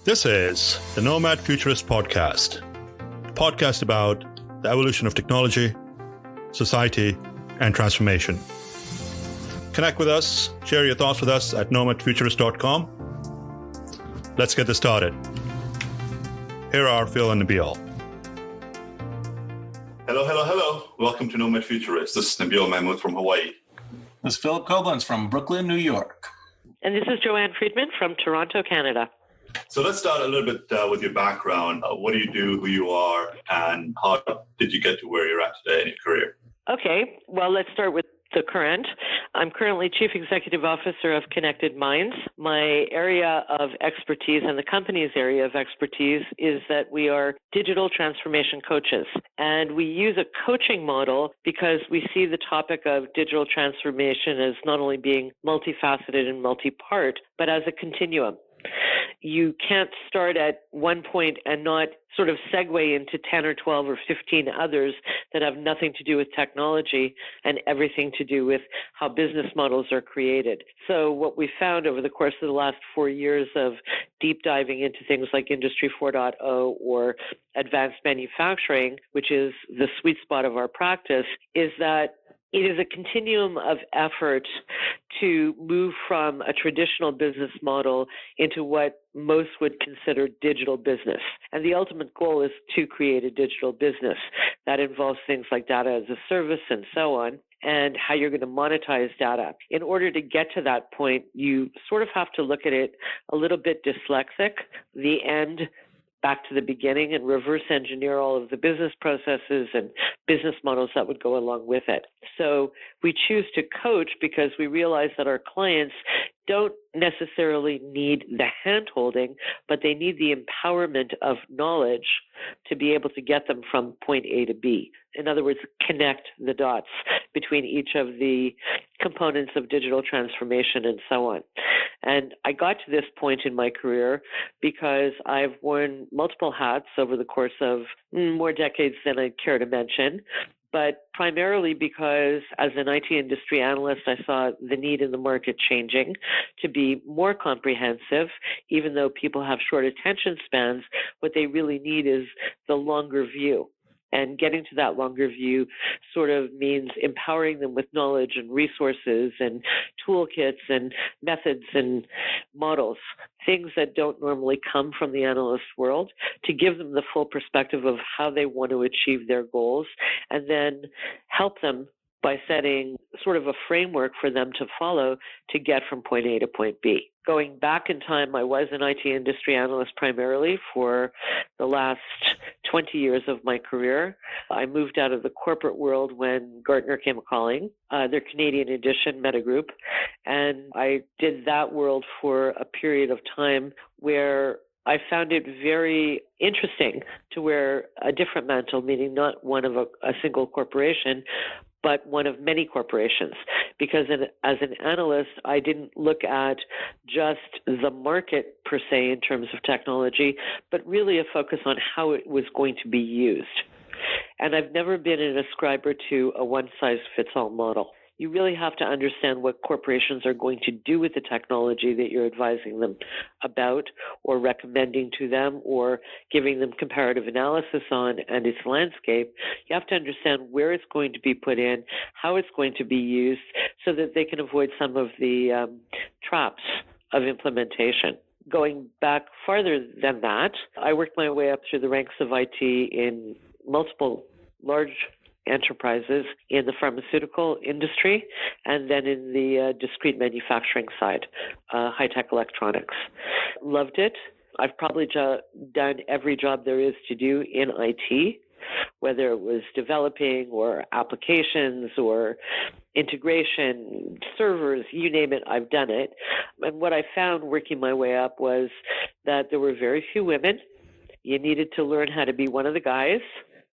This is the Nomad Futurist podcast, a podcast about the evolution of technology, society, and transformation. Connect with us, share your thoughts with us at nomadfuturist.com. Let's get this started. Here are Phil and Nabil. Hello. Welcome to Nomad Futurist. This is Nabil Mahmood from Hawaii. This is Philip Koblenz from Brooklyn, New York. And this is Joanne Friedman from Toronto, Canada. So let's start a little bit with your background. What do you do, who you are, and how did you get to where you're at today in your career? Okay, well, let's start with the current. I'm currently Chief Executive Officer of Connected Minds. My area of expertise and the company's area of expertise is that we are digital transformation coaches. And we use a coaching model because we see the topic of digital transformation as not only being multifaceted and multi-part, but as a continuum. You can't start at one point and not sort of segue into 10 or 12 or 15 others that have nothing to do with technology and everything to do with how business models are created. So what we found over the course of the last 4 years of deep diving into things like Industry 4.0 or advanced manufacturing, which is the sweet spot of our practice, is that it is a continuum of effort to move from a traditional business model into what most would consider digital business. And the ultimate goal is to create a digital business. That involves things like data as a service and so on, and how you're going to monetize data. In order to get to that point, you sort of have to look at it a little bit dyslexic, the end back to the beginning, and reverse engineer all of the business processes and business models that would go along with it. So we choose to coach because we realize that our clients don't necessarily need the hand-holding, but they need the empowerment of knowledge to be able to get them from point A to B. In other words, connect the dots between each of the components of digital transformation and so on. And I got to this point in my career because I've worn multiple hats over the course of more decades than I care to mention, but primarily because as an IT industry analyst, I saw the need in the market changing to be more comprehensive. Even though people have short attention spans, what they really need is the longer view. And getting to that longer view sort of means empowering them with knowledge and resources and toolkits and methods and models, things that don't normally come from the analyst world, to give them the full perspective of how they want to achieve their goals, and then help them by setting sort of a framework for them to follow to get from point A to point B. Going back in time, I was an IT industry analyst primarily for the last 20 years of my career. I moved out of the corporate world when Gartner came a-calling, their Canadian edition Metagroup, and I did that world for a period of time where I found it very interesting to wear a different mantle, meaning not one of a single corporation, but one of many corporations. Because as an analyst, I didn't look at just the market per se in terms of technology, but really a focus on how it was going to be used. And I've never been an ascriber to a one-size-fits-all model. You really have to understand what corporations are going to do with the technology that you're advising them about or recommending to them or giving them comparative analysis on and its landscape. You have to understand where it's going to be put in, how it's going to be used, so that they can avoid some of the traps of implementation. Going back farther than that, I worked my way up through the ranks of IT in multiple large enterprises in the pharmaceutical industry, and then in the discrete manufacturing side, high-tech electronics. Loved it. I've probably done every job there is to do in IT, whether it was developing or applications or integration, servers, you name it, I've done it. And what I found working my way up was that there were very few women. You needed to learn how to be one of the guys,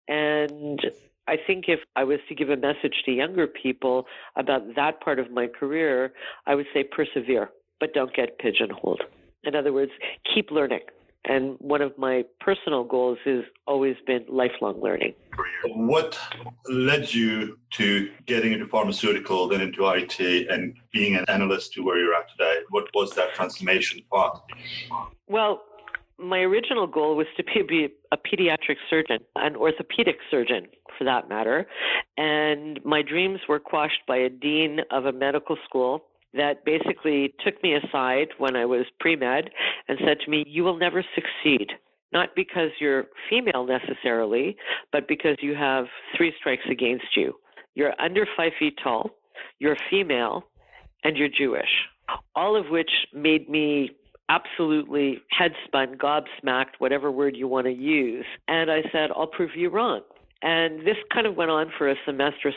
and I think if I was to give a message to younger people about that part of my career, I would say persevere, but don't get pigeonholed. In other words, keep learning. And one of my personal goals has always been lifelong learning. What led you to getting into pharmaceutical, then into IT, and being an analyst to where you're at today? What was that transformation path? Well, my original goal was to be a pediatric surgeon, an orthopedic surgeon for that matter. And my dreams were quashed by a dean of a medical school that basically took me aside when I was pre-med and said to me, "You will never succeed, not because you're female necessarily, but because you have 3 strikes against you. You're under 5 feet tall, you're female, and you're Jewish." All of which made me absolutely headspun, gobsmacked, whatever word you want to use. And I said, "I'll prove you wrong." And this kind of went on for a semester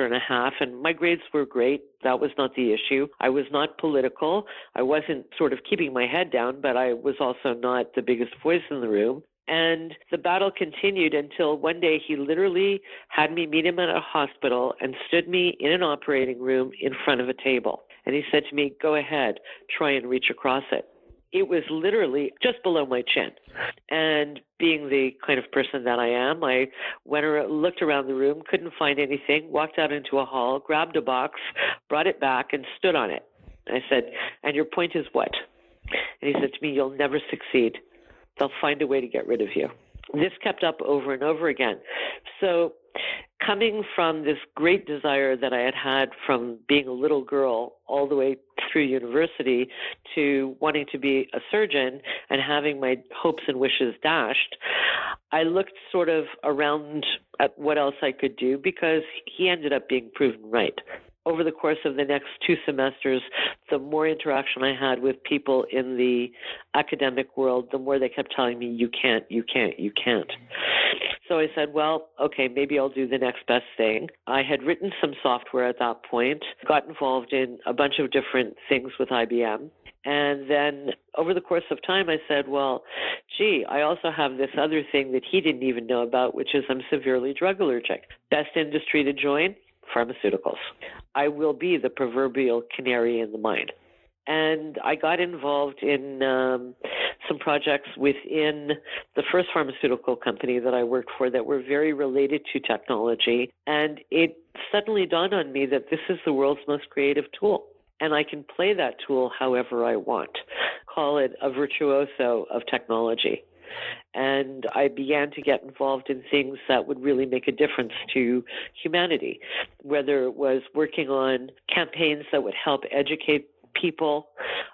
and a half, and my grades were great. That was not the issue. I was not political. I wasn't sort of keeping my head down, but I was also not the biggest voice in the room. And the battle continued until one day he literally had me meet him at a hospital and stood me in an operating room in front of a table. And he said to me, "Go ahead, try and reach across it." It was literally just below my chin. And being the kind of person that I am, I went around, looked around the room, couldn't find anything, walked out into a hall, grabbed a box, brought it back, and stood on it. I said, "And your point is what?" And he said to me, "You'll never succeed. They'll find a way to get rid of you." This kept up over and over again. So coming from this great desire that I had had from being a little girl all the way through university to wanting to be a surgeon and having my hopes and wishes dashed, I looked sort of around at what else I could do because he ended up being proven right. Over the course of the next 2 semesters, the more interaction I had with people in the academic world, the more they kept telling me, "You can't, you can't, you can't." So I said, well, okay, maybe I'll do the next best thing. I had written some software at that point, got involved in a bunch of different things with IBM. And then over the course of time, I said, well, gee, I also have this other thing that he didn't even know about, which is I'm severely drug allergic. Best industry to join? Pharmaceuticals. I will be the proverbial canary in the mine. And I got involved in some projects within the first pharmaceutical company that I worked for that were very related to technology. And it suddenly dawned on me that this is the world's most creative tool. And I can play that tool however I want. Call it a virtuoso of technology. And I began to get involved in things that would really make a difference to humanity, whether it was working on campaigns that would help educate people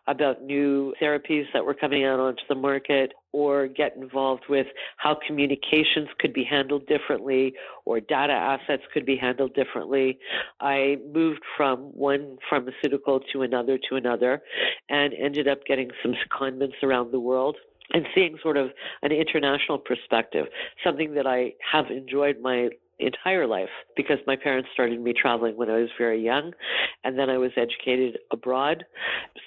about new therapies that were coming out onto the market, or get involved with how communications could be handled differently or data assets could be handled differently. I moved from one pharmaceutical to another and ended up getting some secondments around the world and seeing sort of an international perspective, something that I have enjoyed my entire life because my parents started me traveling when I was very young, and then I was educated abroad.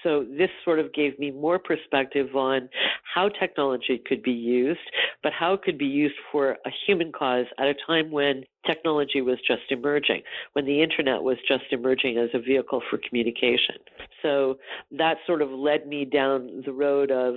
So this sort of gave me more perspective on how technology could be used, but how it could be used for a human cause at a time when technology was just emerging, when the internet was just emerging as a vehicle for communication. So that sort of led me down the road of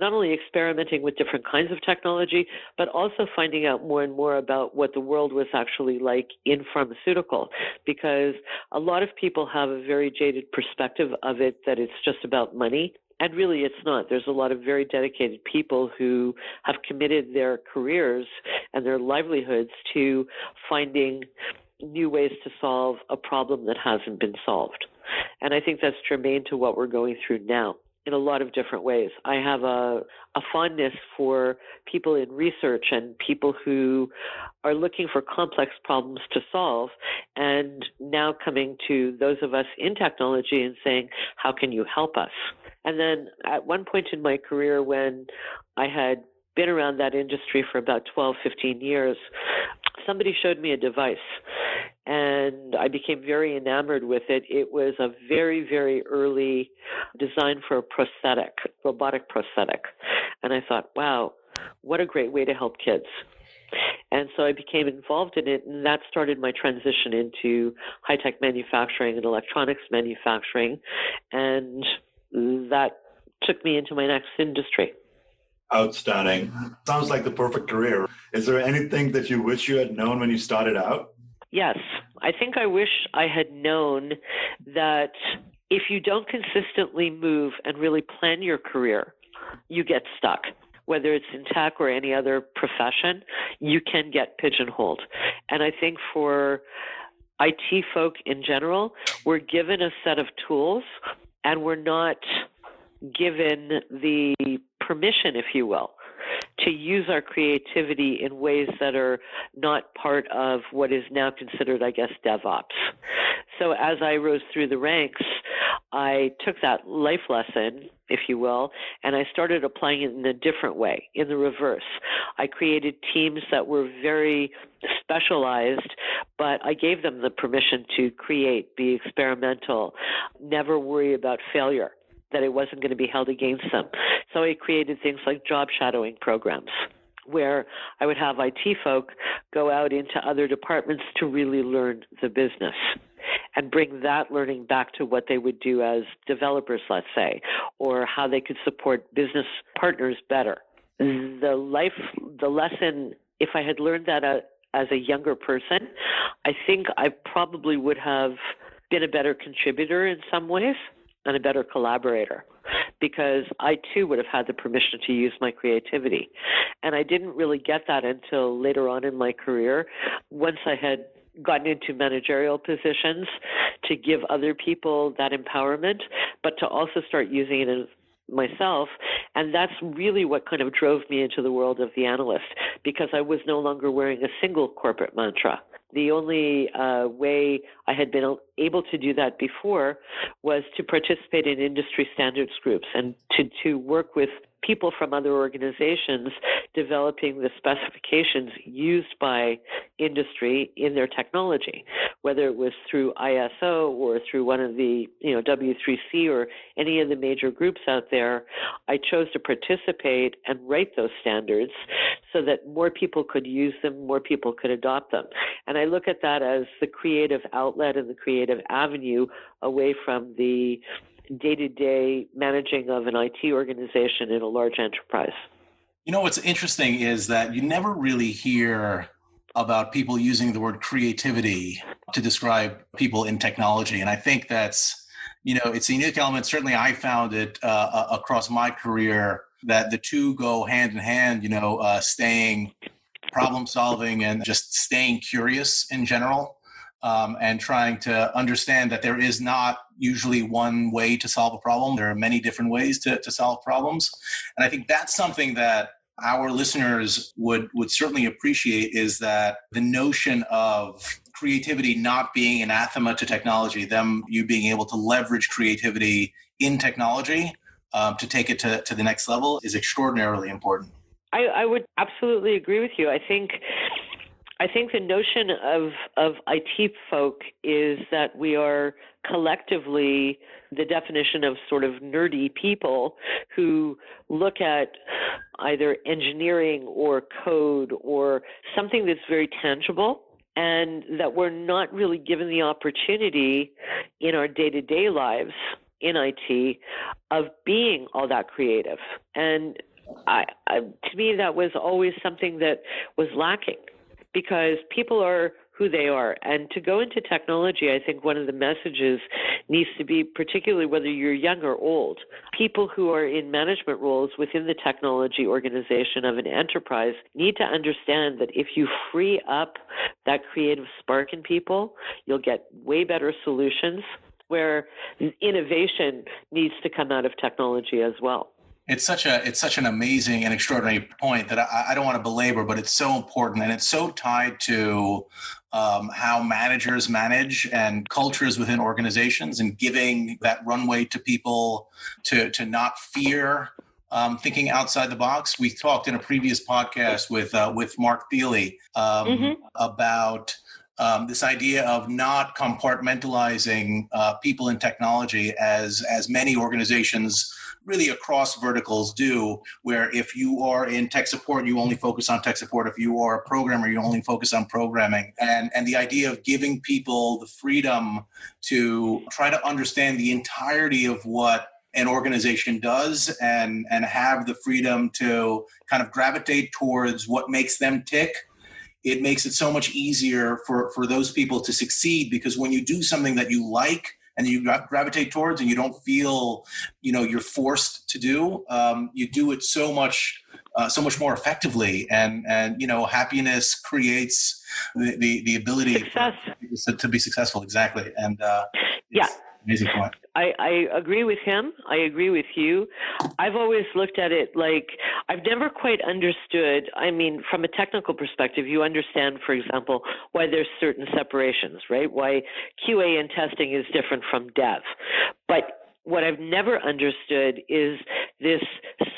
not only experimenting with different kinds of technology, but also finding out more and more about what the world was actually like in pharmaceutical, because a lot of people have a very jaded perspective of it, that it's just about money. And really, it's not. There's a lot of very dedicated people who have committed their careers and their livelihoods to finding new ways to solve a problem that hasn't been solved. And I think that's germane to what we're going through now in a lot of different ways. I have a fondness for people in research and people who are looking for complex problems to solve, and now coming to those of us in technology and saying, how can you help us? And then at one point in my career, when I had been around that industry for about 12, 15 years, somebody showed me a device, and I became very enamored with it. It was a very, very early design for a prosthetic, robotic prosthetic. And I thought, wow, what a great way to help kids. And so I became involved in it, and that started my transition into high-tech manufacturing and electronics manufacturing, and that took me into my next industry. Outstanding. Sounds like the perfect career. Is there anything that you wish you had known when you started out? Yes. I think I wish I had known that if you don't consistently move and really plan your career, you get stuck. whether it's in tech or any other profession, you can get pigeonholed. And I think for IT folk in general, we're given a set of tools and we're not given the permission, if you will, to use our creativity in ways that are not part of what is now considered, I guess, DevOps. So as I rose through the ranks, I took that life lesson, if you will, and I started applying it in a different way, in the reverse. I created teams that were very specialized, but I gave them the permission to create, be experimental, never worry about failure, that it wasn't going to be held against them. So I created things like job shadowing programs, where I would have IT folk go out into other departments to really learn the business and bring that learning back to what they would do as developers, let's say, or how they could support business partners better. The lesson, if I had learned that as a younger person, I think I probably would have been a better contributor in some ways and a better collaborator, because I too would have had the permission to use my creativity. And I didn't really get that until later on in my career, once I had gotten into managerial positions, to give other people that empowerment, but to also start using it as myself. And that's really what kind of drove me into the world of the analyst, because I was no longer wearing a single corporate mantra. The only way I had been able to do that before was to participate in industry standards groups and to work with people from other organizations developing the specifications used by industry in their technology, whether it was through ISO or through one of the W3C or any of the major groups out there. I chose to participate and write those standards so that more people could use them, more people could adopt them. And I look at that as the creative outlet and the creative avenue away from the day-to-day managing of an IT organization in a large enterprise. You know, what's interesting is that you never really hear about people using the word creativity to describe people in technology. And I think that's, it's a unique element. Certainly I found it across my career that the two go hand in hand, staying problem solving and just staying curious in general. And trying to understand that there is not usually one way to solve a problem. There are many different ways to solve problems. And I think that's something that our listeners would certainly appreciate, is that the notion of creativity not being anathema to technology, you being able to leverage creativity in technology to take it to the next level is extraordinarily important. I would absolutely agree with you. I think the notion of IT folk is that we are collectively the definition of sort of nerdy people who look at either engineering or code or something that's very tangible, and that we're not really given the opportunity in our day-to-day lives in IT of being all that creative. And to me, that was always something that was lacking, because people are who they are. And to go into technology, I think one of the messages needs to be, particularly whether you're young or old, people who are in management roles within the technology organization of an enterprise need to understand that if you free up that creative spark in people, you'll get way better solutions, where innovation needs to come out of technology as well. It's such an amazing and extraordinary point that I don't want to belabor, but it's so important, and it's so tied to how managers manage and cultures within organizations, and giving that runway to people to not fear thinking outside the box. We talked in a previous podcast with Mark Thiele about this idea of not compartmentalizing people in technology as many organizations really across verticals do, where if you are in tech support, you only focus on tech support. If you are a programmer, you only focus on programming. And the idea of giving people the freedom to try to understand the entirety of what an organization does and have the freedom to kind of gravitate towards what makes them tick. It makes it so much easier for those people to succeed, because when you do something that you like and you gravitate towards and you don't feel, you're forced to do, you do it so much so much more effectively, and happiness creates the ability Success. to be successful. Exactly, and Yeah. amazing point. I agree with him. I agree with you. I've always looked at it like I've never quite understood. I mean, from a technical perspective, you understand, for example, why there's certain separations, right? Why QA and testing is different from dev. But what I've never understood is this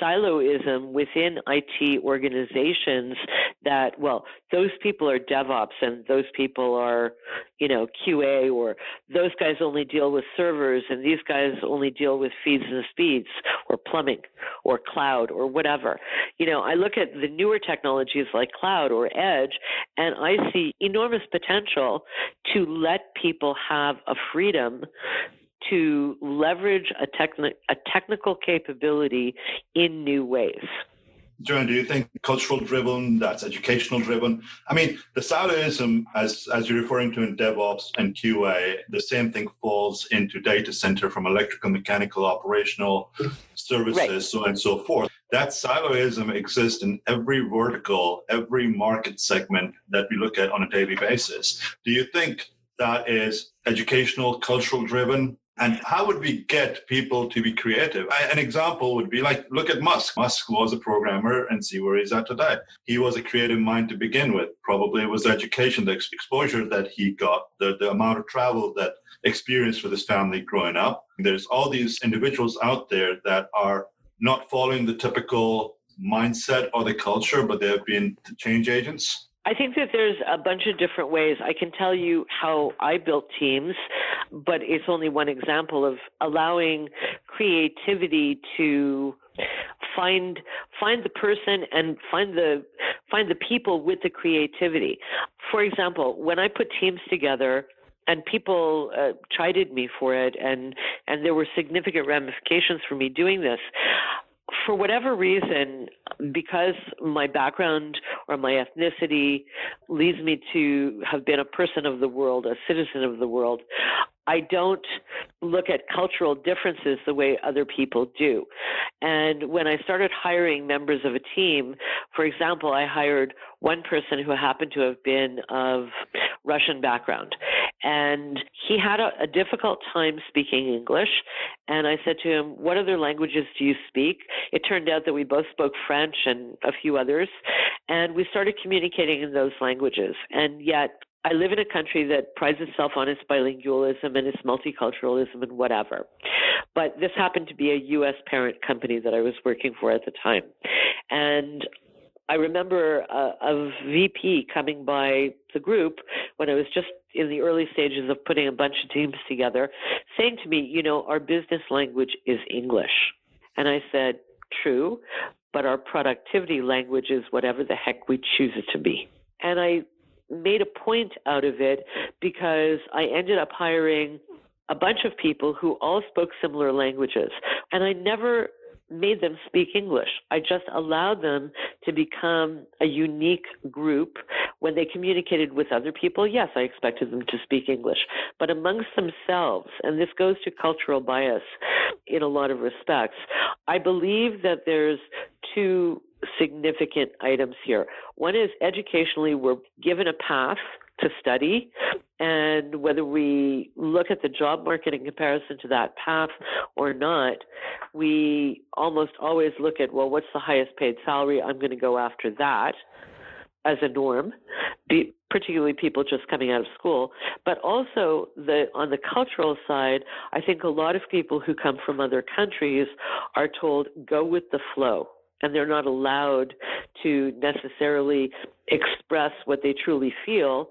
siloism within IT organizations that, well, those people are DevOps and those people are, QA, or those guys only deal with servers and these guys only deal with feeds and speeds or plumbing or cloud or whatever. I look at the newer technologies like cloud or edge, and I see enormous potential to let people have a freedom to leverage a technical capability in new ways. Joanne, do you think cultural driven, that's educational driven? I mean, the siloism, as you're referring to in DevOps and QA, the same thing falls into data center from electrical, mechanical, operational services, right, so on and so forth. That siloism exists in every vertical, every market segment that we look at on a daily basis. Do you think that is educational, cultural driven? And how would we get people to be creative? An example would be like, look at Musk. Musk was a programmer and see where he's at today. He was a creative mind to begin with. Probably it was the education, the exposure that he got, the amount of travel that experienced with his family growing up. There's all these individuals out there that are not following the typical mindset or the culture, but they have been change agents. I think that there's a bunch of different ways. I can tell you how I built teams, but it's only one example of allowing creativity to find the person and find the people with the creativity. For example, when I put teams together, and people chided me for it, and there were significant ramifications for me doing this. For whatever reason, because my background or my ethnicity leads me to have been a person of the world, a citizen of the world, I don't look at cultural differences the way other people do. And when I started hiring members of a team, for example, I hired one person who happened to have been of Russian background. And he had a difficult time speaking English. And I said to him, what other languages do you speak? It turned out that we both spoke French and a few others. And we started communicating in those languages. And yet, I live in a country that prides itself on its bilingualism and its multiculturalism and whatever. But this happened to be a U.S. parent company that I was working for at the time. And I remember a VP coming by the group when I was just in the early stages of putting a bunch of teams together, saying to me, our business language is English. And I said, true, but our productivity language is whatever the heck we choose it to be. And I made a point out of it because I ended up hiring a bunch of people who all spoke similar languages. And I never made them speak English. I just allowed them to become a unique group. When they communicated with other people, yes, I expected them to speak English. But amongst themselves, and this goes to cultural bias in a lot of respects, I believe that there's two significant items here. One is educationally, we're given a path to study, and whether we look at the job market in comparison to that path or not, we almost always look at, well, what's the highest paid salary? I'm going to go after that as a norm, particularly people just coming out of school. But also on the cultural side, I think a lot of people who come from other countries are told, go with the flow. And they're not allowed to necessarily express what they truly feel,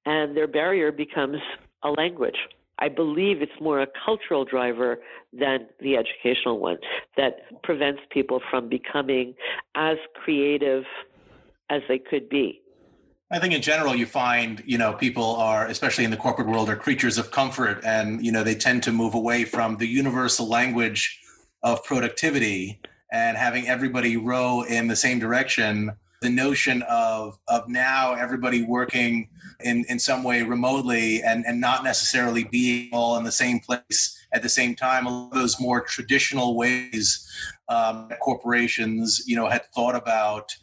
and their barrier becomes a language. I believe it's more a cultural driver than the educational one that prevents people from becoming as creative as they could be. I think in general, you find, people are, especially in the corporate world, are creatures of comfort, and, they tend to move away from the universal language of productivity and having everybody row in the same direction. The notion of now everybody working in some way remotely and not necessarily being all in the same place at the same time, a lot of those more traditional ways corporations, had thought about,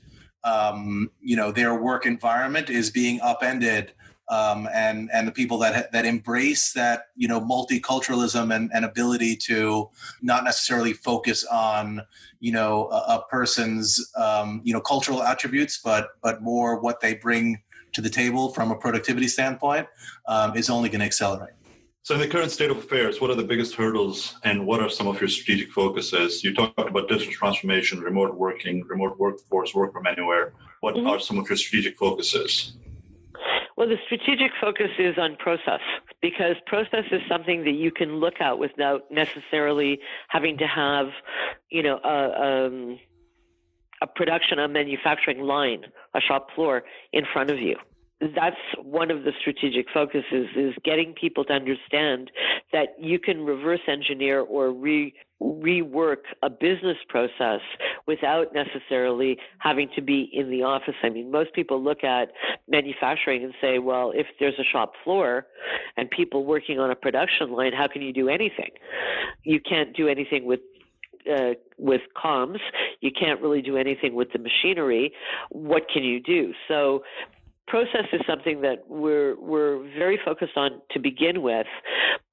their work environment is being upended. And the people that embrace that, multiculturalism and ability to not necessarily focus on, a person's, cultural attributes, but more what they bring to the table from a productivity standpoint, is only going to accelerate. So in the current state of affairs, what are the biggest hurdles and what are some of your strategic focuses? You talked about digital transformation, remote working, remote workforce, work from anywhere. What are some of your strategic focuses? Well, the strategic focus is on process, because process is something that you can look at without necessarily having to have, a production, a manufacturing line, a shop floor in front of you. That's one of the strategic focuses, is getting people to understand that you can reverse engineer or rework a business process without necessarily having to be in the office. I mean, most people look at manufacturing and say, well, if there's a shop floor and people working on a production line, how can you do anything? You can't do anything with comms. You can't really do anything with the machinery. What can you do? So process is something that we're very focused on to begin with,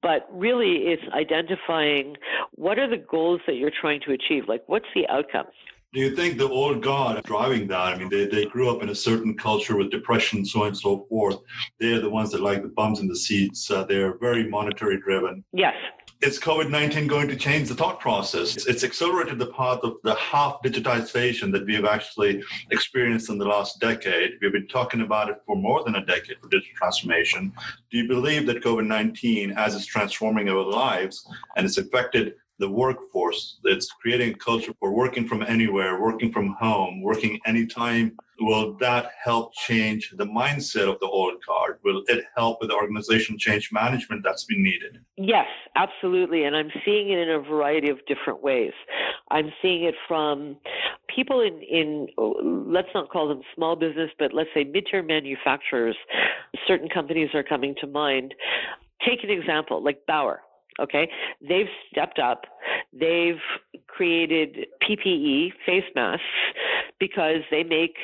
but really it's identifying what are the goals that you're trying to achieve, like what's the outcome. Do you think the old guard is driving that? I mean, they grew up in a certain culture with depression, so on and so forth. They're the ones that like the bums in the seats. They're very monetary driven. Yes. Is COVID-19 going to change the thought process? It's accelerated the path of the half digitization that we have actually experienced in the last decade. We've been talking about it for more than a decade for digital transformation. Do you believe that COVID-19, as it's transforming our lives and it's affected the workforce, it's creating a culture for working from anywhere, working from home, working anytime, will that help change the mindset of the old guard? Will it help with the organization change management that's been needed? Yes, absolutely. And I'm seeing it in a variety of different ways. I'm seeing it from people in let's not call them small business, but let's say mid-tier manufacturers. Certain companies are coming to mind. Take an example, like Bauer. Okay, they've stepped up. They've created PPE, face masks, because they make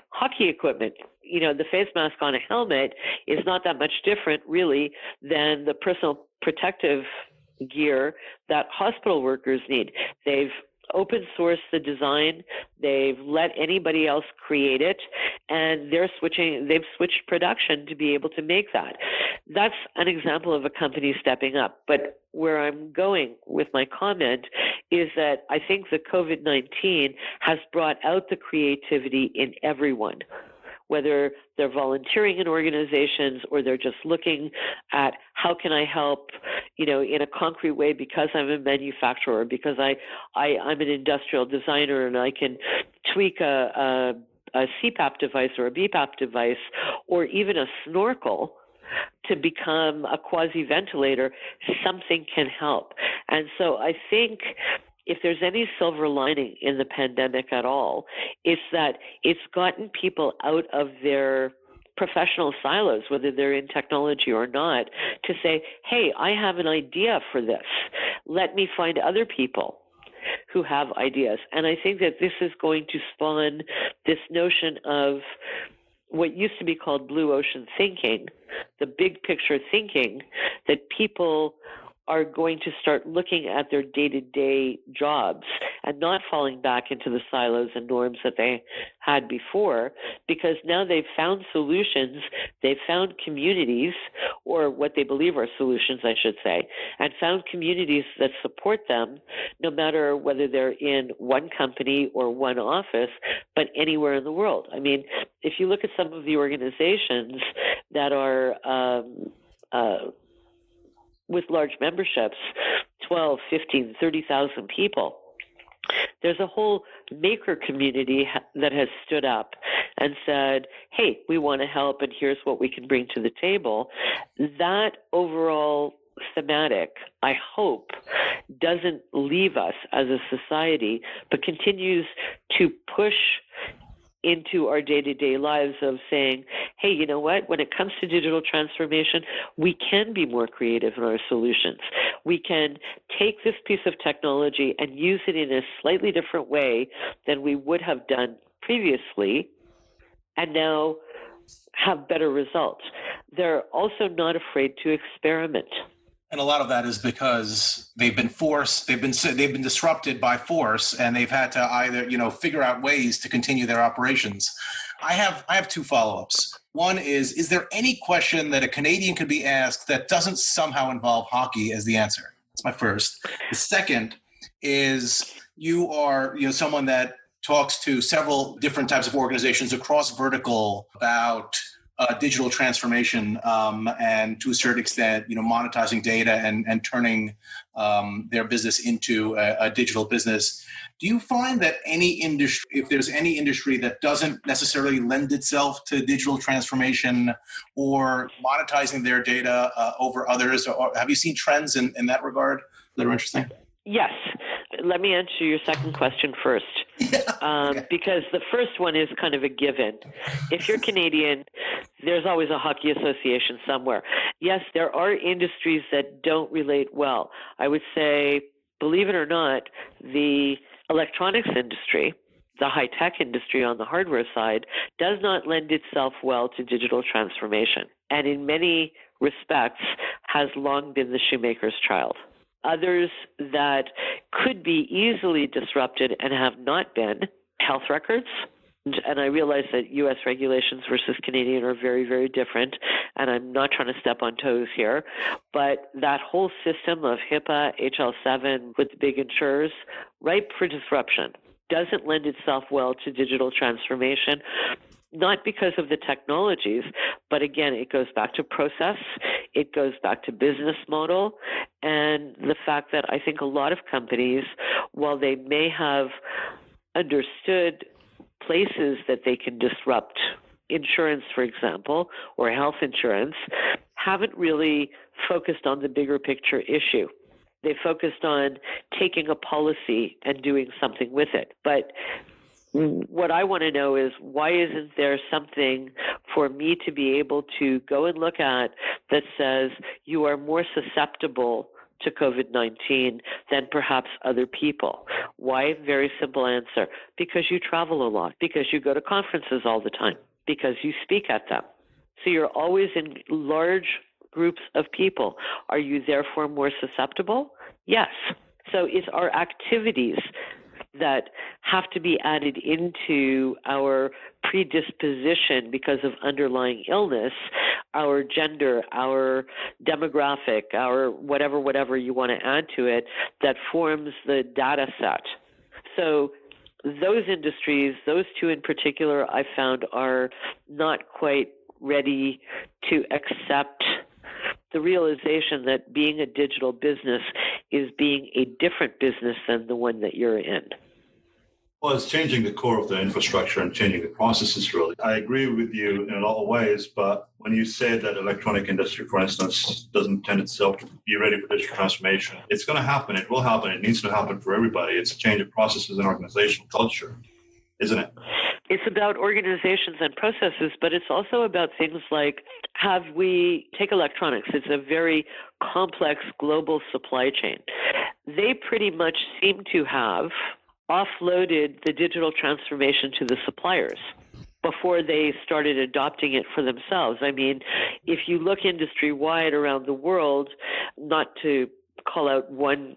hockey equipment. The face mask on a helmet is not that much different, really, than the personal protective gear that hospital workers need. They've open sourced the design. They've let anybody else create it, and they've switched production to be able to make that. That's an example of a company stepping up. But where I'm going with my comment is that I think the COVID-19 has brought out the creativity in everyone, whether they're volunteering in organizations or they're just looking at how can I help, in a concrete way because I'm a manufacturer, because I'm an industrial designer and I can tweak a CPAP device or a BPAP device or even a snorkel to become a quasi-ventilator. Something can help. And so I think if there's any silver lining in the pandemic at all, it's that it's gotten people out of their professional silos, whether they're in technology or not, to say, hey, I have an idea for this. Let me find other people who have ideas. And I think that this is going to spawn this notion of what used to be called blue ocean thinking, the big picture thinking, that people are going to start looking at their day-to-day jobs and not falling back into the silos and norms that they had before, because now they've found solutions, they've found communities, or what they believe are solutions, I should say, and found communities that support them, no matter whether they're in one company or one office, but anywhere in the world. I mean, if you look at some of the organizations that are with large memberships, 12, 15, 30,000 people, there's a whole maker community that has stood up and said, hey, we want to help and here's what we can bring to the table. That overall thematic, I hope, doesn't leave us as a society, but continues to push into our day-to-day lives of saying, hey, you know what? When it comes to digital transformation, we can be more creative in our solutions. We can take this piece of technology and use it in a slightly different way than we would have done previously, and now have better results. They're also not afraid to experiment. And a lot of that is because they've been disrupted by force, and they've had to either, figure out ways to continue their operations. I have two follow-ups. One is there any question that a Canadian could be asked that doesn't somehow involve hockey as the answer? That's my first. The second is you are, someone that talks to several different types of organizations across vertical about digital transformation and to a certain extent, monetizing data and turning their business into a digital business. Do you find that any industry, if there's any industry that doesn't necessarily lend itself to digital transformation or monetizing their data over others, or have you seen trends in that regard that are interesting? Yes. Let me answer your second question first. Okay. Because the first one is kind of a given. If you're Canadian, there's always a hockey association somewhere. Yes, there are industries that don't relate well. I would say, believe it or not, the electronics industry, the high-tech industry on the hardware side, does not lend itself well to digital transformation, and in many respects has long been the shoemaker's child. Others that could be easily disrupted and have not been, health records. And I realize that U.S. regulations versus Canadian are very, very different, and I'm not trying to step on toes here, but that whole system of HIPAA, HL7 with the big insurers, ripe for disruption, doesn't lend itself well to digital transformation. Not because of the technologies, but again, it goes back to process, it goes back to business model, and the fact that I think a lot of companies, while they may have understood places that they can disrupt, insurance, for example, or health insurance, haven't really focused on the bigger picture issue. They focused on taking a policy and doing something with it. But what I want to know is, why isn't there something for me to be able to go and look at that says you are more susceptible to COVID-19 than perhaps other people? Why? Very simple answer. Because you travel a lot, because you go to conferences all the time, because you speak at them. So you're always in large groups of people. Are you therefore more susceptible? Yes. So it's our activities that have to be added into our predisposition because of underlying illness, our gender, our demographic, our whatever you want to add to it, that forms the data set. So those industries, those two in particular, I found are not quite ready to accept the realization that being a digital business is being a different business than the one that you're in. Well, it's changing the core of the infrastructure and changing the processes, really. I agree with you in a lot of ways, but when you say that electronic industry, for instance, doesn't tend itself to be ready for digital transformation, it's going to happen. It will happen. It needs to happen for everybody. It's a change of processes and organizational culture, isn't it? It's about organizations and processes, but it's also about things like, take electronics. It's a very complex global supply chain. They pretty much seem to have offloaded the digital transformation to the suppliers before they started adopting it for themselves. I mean, if you look industry-wide around the world, not to call out one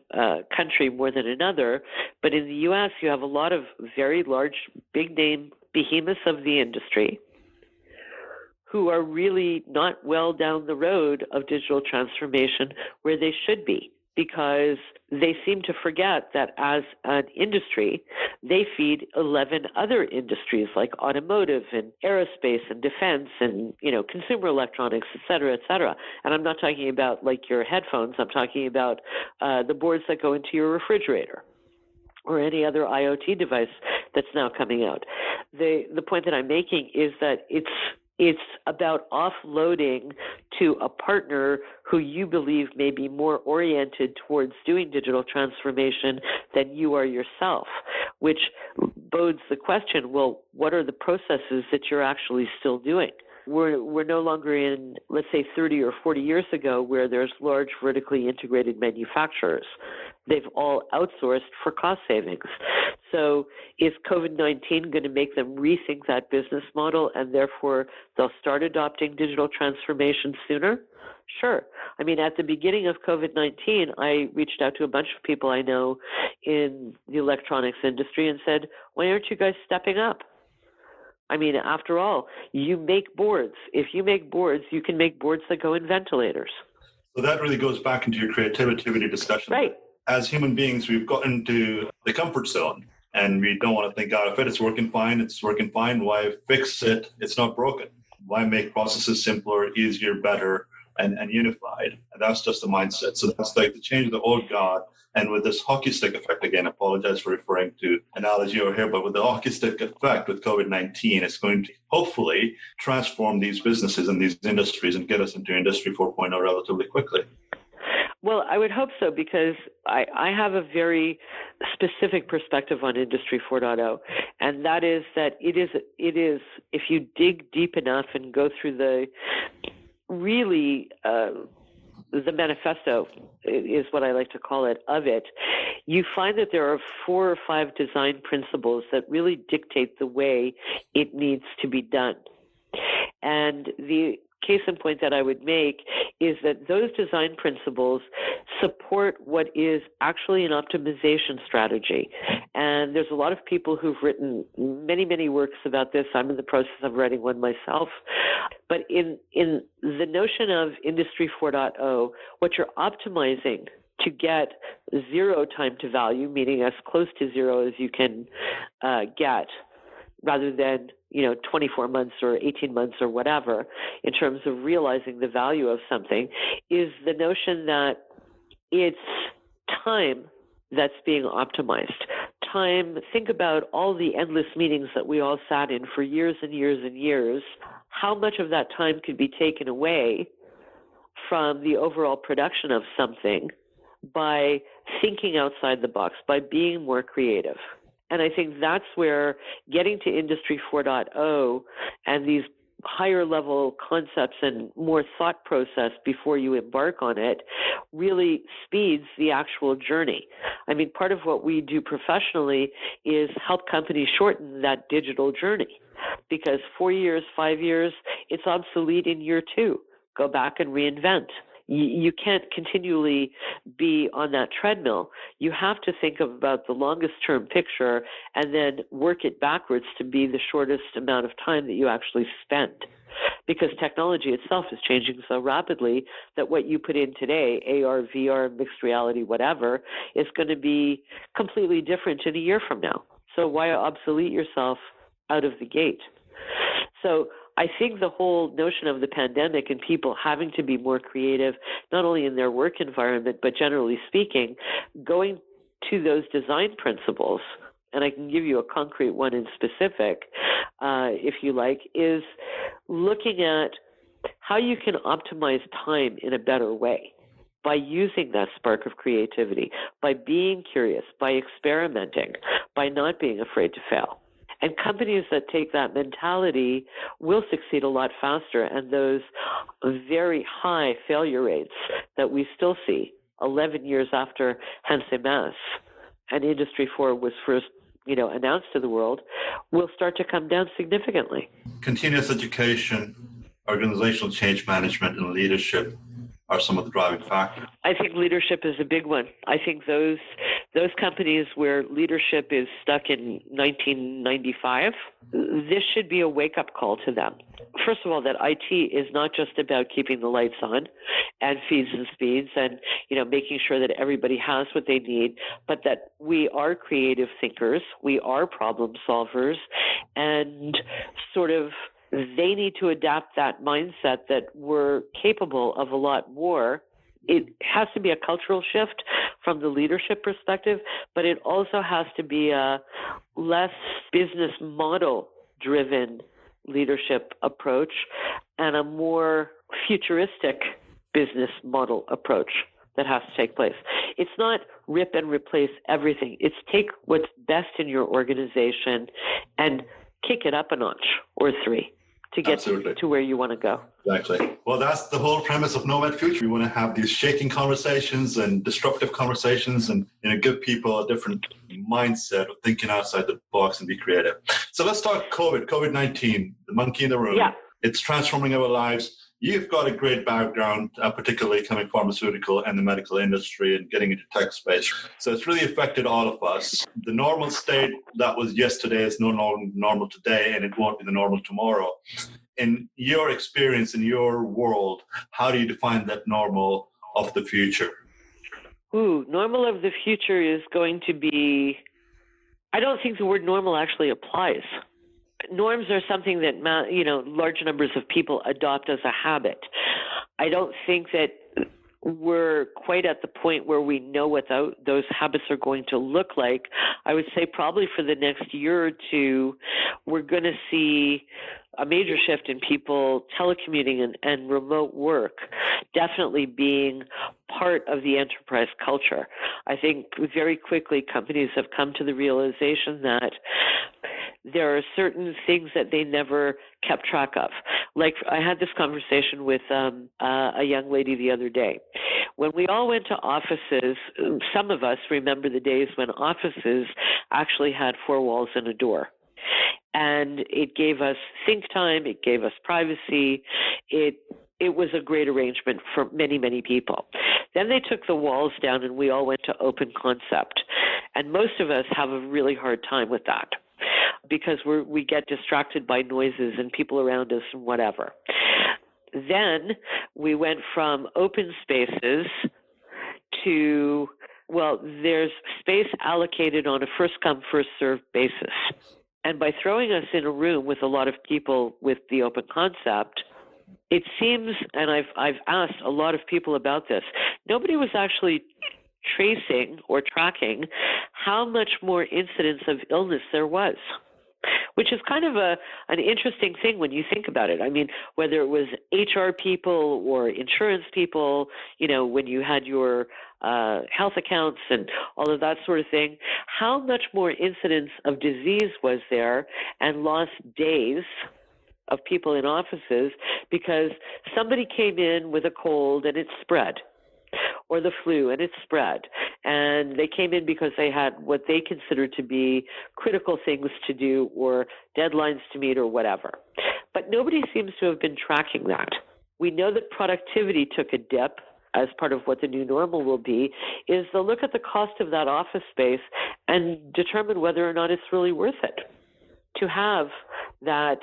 country more than another, but in the U.S. you have a lot of very large, big-name behemoths of the industry who are really not well down the road of digital transformation where they should be, because they seem to forget that as an industry, they feed 11 other industries like automotive and aerospace and defense and, consumer electronics, et cetera, et cetera. And I'm not talking about like your headphones. I'm talking about the boards that go into your refrigerator or any other IoT device that's now coming out. The point that I'm making is that it's It's about offloading to a partner who you believe may be more oriented towards doing digital transformation than you are yourself, which bodes the question, well, what are the processes that you're actually still doing? We're no longer in, let's say, 30 or 40 years ago where there's large vertically integrated manufacturers. They've all outsourced for cost savings. So is COVID-19 going to make them rethink that business model and therefore they'll start adopting digital transformation sooner? Sure. I mean, at the beginning of COVID-19, I reached out to a bunch of people I know in the electronics industry and said, why aren't you guys stepping up? I mean, after all, you make boards. If you make boards, you can make boards that go in ventilators. So that really goes back into your creativity discussion. Right. As human beings, we've gotten into the comfort zone and we don't want to think out of it. It's working fine. It's working fine. Why fix it? It's not broken. Why make processes simpler, easier, better, and unified? And that's just the mindset. So that's like the change of the old God. And with this hockey stick effect, again, I apologize for referring to analogy over here, but with the hockey stick effect with COVID-19, it's going to hopefully transform these businesses and these industries and get us into Industry 4.0 relatively quickly. Well, I would hope so, because I have a very specific perspective on Industry 4.0, and that is that it is if you dig deep enough and go through the manifesto is what I like to call it, of it, you find that there are 4 or 5 design principles that really dictate the way it needs to be done. And the case in point that I would make is that those design principles support what is actually an optimization strategy. And there's a lot of people who've written many, many works about this. I'm in the process of writing one myself. But in the notion of Industry 4.0, what you're optimizing to get zero time to value, meaning as close to zero as you can get, rather than 24 months or 18 months or whatever, in terms of realizing the value of something, is the notion that it's time that's being optimized. Time, think about all the endless meetings that we all sat in for years and years and years. How much of that time could be taken away from the overall production of something by thinking outside the box, by being more creative? And I think that's where getting to Industry 4.0 and these higher level concepts and more thought process before you embark on it really speeds the actual journey. I mean, part of what we do professionally is help companies shorten that digital journey, because 4 years, 5 years, it's obsolete in year 2. Go back and reinvent. You can't continually be on that treadmill. You have to think about the longest term picture and then work it backwards to be the shortest amount of time that you actually spend. Because technology itself is changing so rapidly that what you put in today, AR, VR, mixed reality, whatever, is going to be completely different in a year from now. So why obsolete yourself out of the gate? So I think the whole notion of the pandemic and people having to be more creative, not only in their work environment, but generally speaking, going to those design principles, and I can give you a concrete one in specific, if you like, is looking at how you can optimize time in a better way by using that spark of creativity, by being curious, by experimenting, by not being afraid to fail. And companies that take that mentality will succeed a lot faster. And those very high failure rates that we still see 11 years after Hanse Mass and Industry 4 was first announced to the world, will start to come down significantly. Continuous education, organizational change management, and leadership are some of the driving factors. I think leadership is a big one. I think those companies where leadership is stuck in 1995, this should be a wake-up call to them. First of all, that IT is not just about keeping the lights on and feeds and speeds and making sure that everybody has what they need, but that we are creative thinkers, we are problem solvers, and sort of they need to adapt that mindset that we're capable of a lot more. It has to be a cultural shift from the leadership perspective, but it also has to be a less business model driven leadership approach and a more futuristic business model approach that has to take place. It's not rip and replace everything. It's take what's best in your organization and kick it up a notch or three to get to where you want to go. Exactly. Well, that's the whole premise of Nomad Future. We want to have these shaking conversations and disruptive conversations and give people a different mindset of thinking outside the box and be creative. So let's talk COVID-19, the monkey in the room. Yeah. It's transforming our lives. You've got a great background, particularly coming pharmaceutical and the medical industry and getting into tech space. So it's really affected all of us. The normal state that was yesterday is no longer normal today, and it won't be the normal tomorrow. In your experience, in your world, how do you define that normal of the future? Normal of the future is going to be, I don't think the word normal actually applies. Norms are something that, large numbers of people adopt as a habit. I don't think that we're quite at the point where we know what those habits are going to look like. I would say probably for the next year or two, we're going to see a major shift in people telecommuting and remote work definitely being part of the enterprise culture. I think very quickly companies have come to the realization that there are certain things that they never kept track of. Like I had this conversation with a young lady the other day. When we all went to offices, some of us remember the days when offices actually had four walls and a door. And it gave us think time, it gave us privacy, it was a great arrangement for many, many people. Then they took the walls down and we all went to open concept. And most of us have a really hard time with that because we get distracted by noises and people around us and whatever. Then we went from open spaces to, there's space allocated on a first-come, first-served basis. And by throwing us in a room with a lot of people with the open concept, it seems, and I've asked a lot of people about this, nobody was actually tracing or tracking how much more incidence of illness there was, which is kind of an interesting thing when you think about it. I mean, whether it was HR people or insurance people, when you had your health accounts and all of that sort of thing, how much more incidence of disease was there and lost days of people in offices because somebody came in with a cold and it spread, or the flu and it spread, and they came in because they had what they considered to be critical things to do or deadlines to meet or whatever. But nobody seems to have been tracking that. We know that productivity took a dip as part of what the new normal will be, is they'll look at the cost of that office space and determine whether or not it's really worth it to have that.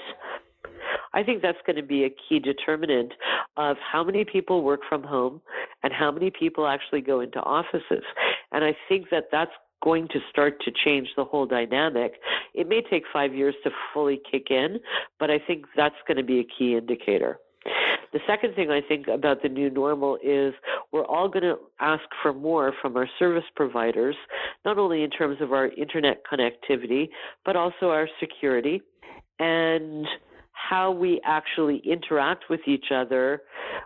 I think that's going to be a key determinant of how many people work from home and how many people actually go into offices. And I think that that's going to start to change the whole dynamic. It may take 5 years to fully kick in, but I think that's going to be a key indicator. The second thing I think about the new normal is we're all going to ask for more from our service providers, not only in terms of our internet connectivity, but also our security and how we actually interact with each other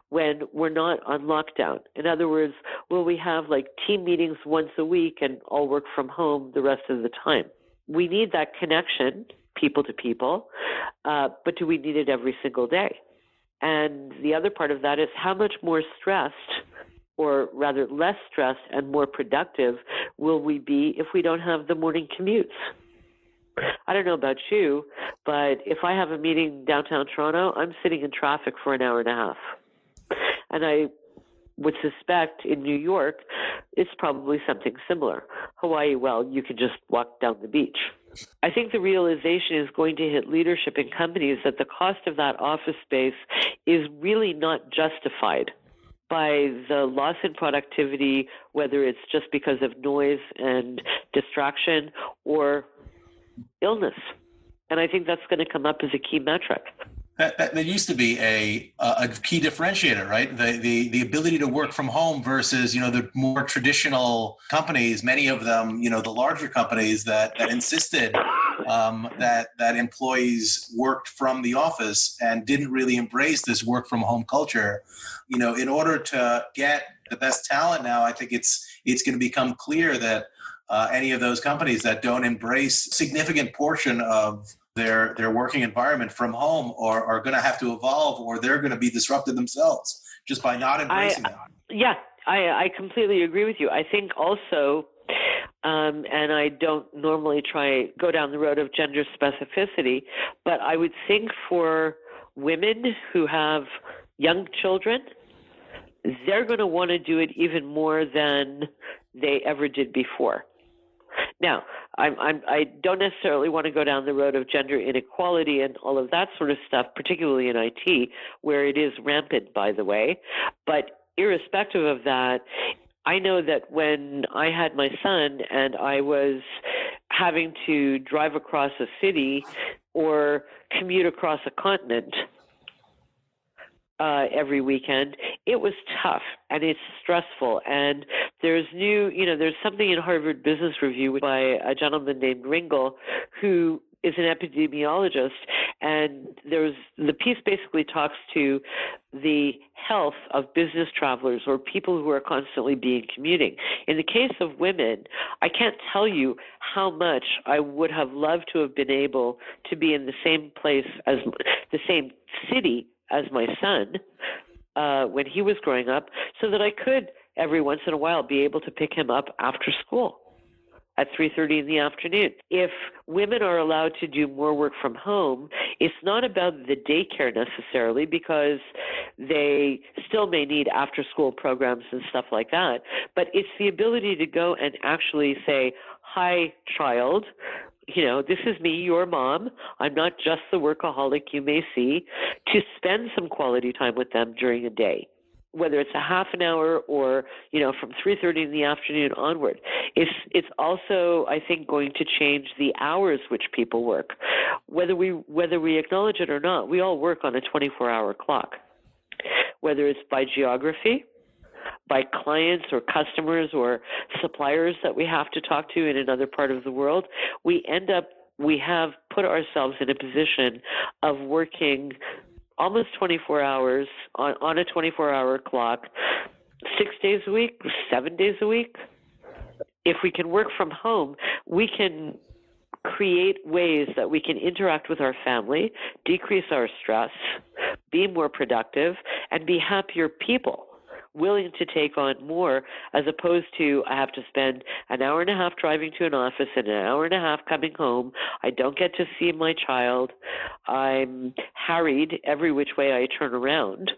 when we're not on lockdown. In other words, will we have like team meetings once a week and all work from home the rest of the time? We need that connection, people to people, but do we need it every single day? And the other part of that is how much more stressed, or rather less stressed and more productive will we be if we don't have the morning commutes? I don't know about you, but if I have a meeting downtown Toronto, I'm sitting in traffic for an hour and a half. And I would suspect in New York, it's probably something similar. Hawaii, well, you can just walk down the beach. I think the realization is going to hit leadership in companies that the cost of that office space is really not justified by the loss in productivity, whether it's just because of noise and distraction or illness. And I think that's going to come up as a key metric. That used to be a key differentiator, right? The ability to work from home versus, the more traditional companies, many of them, the larger companies that insisted that employees worked from the office and didn't really embrace this work from home culture. In order to get the best talent now, I think it's going to become clear that any of those companies that don't embrace a significant portion of their working environment from home are going to have to evolve, or they're going to be disrupted themselves just by not embracing them. Yeah, I completely agree with you. I think also, and I don't normally go down the road of gender specificity, but I would think for women who have young children, they're going to want to do it even more than they ever did before. Now, I don't necessarily want to go down the road of gender inequality and all of that sort of stuff, particularly in IT, where it is rampant, by the way. But irrespective of that, I know that when I had my son and I was having to drive across a city or commute across a continent every weekend, it was tough and it's stressful. And there's something in Harvard Business Review by a gentleman named Ringel, who is an epidemiologist, and the piece basically talks to the health of business travelers or people who are constantly commuting. In the case of women, I can't tell you how much I would have loved to have been able to be in the same place as the same city as my son when he was growing up, so that I could every once in a while be able to pick him up after school at 3:30 in the afternoon. If women are allowed to do more work from home, it's not about the daycare necessarily, because they still may need after-school programs and stuff like that, but it's the ability to go and actually say, "Hi, child, this is me, your mom. I'm not just the workaholic you may see," to spend some quality time with them during a day, whether it's a half an hour or, from 3:30 in the afternoon onward. It's also, I think, going to change the hours which people work. Whether we acknowledge it or not, we all work on a 24-hour clock, whether it's by geography, by clients or customers or suppliers that we have to talk to in another part of the world. We have put ourselves in a position of working almost 24 hours on a 24-hour clock, 6 days a week, 7 days a week. If we can work from home, we can create ways that we can interact with our family, decrease our stress, be more productive, and be happier people, willing to take on more, as opposed to I have to spend an hour and a half driving to an office and an hour and a half coming home. I don't get to see my child. I'm harried every which way I turn around.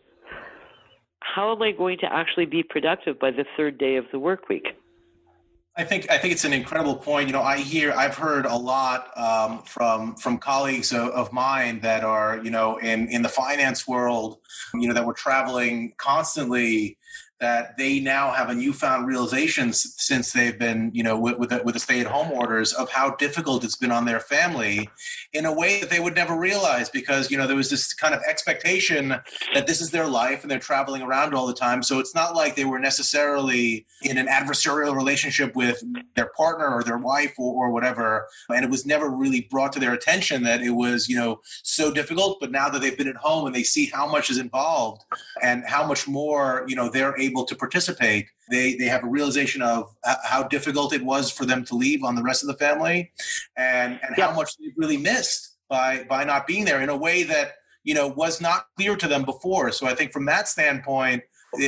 How am I going to actually be productive by the third day of the work week? I think it's an incredible point. I've heard a lot from colleagues of mine that are, in the finance world, that were traveling constantly, that they now have a newfound realization since they've been, with the stay-at-home orders, of how difficult it's been on their family in a way that they would never realize, because, there was this kind of expectation that this is their life and they're traveling around all the time. So it's not like they were necessarily in an adversarial relationship with their partner or their wife or whatever. And it was never really brought to their attention that it was, so difficult. But now that they've been at home and they see how much is involved and how much more, they're able to participate, they have a realization of how difficult it was for them to leave on the rest of the family, and how much they've really missed by not being there in a way that was not clear to them before. So I think from that standpoint,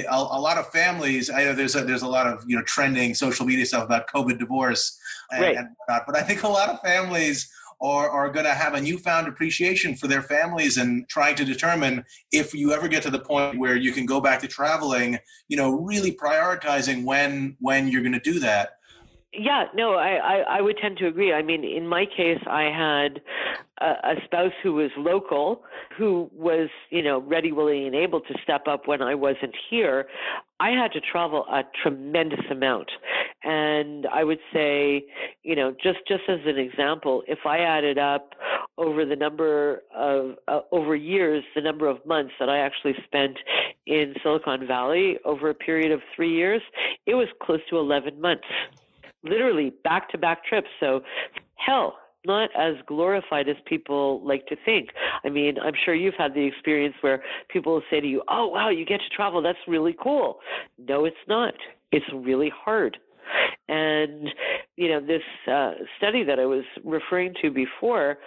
a lot of families, I know there's a lot of trending social media stuff about COVID divorce and whatnot, but I think a lot of families are going to have a newfound appreciation for their families, and trying to determine, if you ever get to the point where you can go back to traveling, really prioritizing when you're going to do that. Yeah, no, I would tend to agree. I mean, in my case, I had a spouse who was local, who was, ready, willing, and able to step up when I wasn't here. I had to travel a tremendous amount. And I would say, just as an example, if I added up over the number of, over years, the number of months that I actually spent in Silicon Valley over a period of 3 years, it was close to 11 months. Literally back-to-back trips. So, hell, not as glorified as people like to think. I mean, I'm sure you've had the experience where people will say to you, oh, wow, you get to travel. That's really cool. No, it's not. It's really hard. And, this study that I was referring to before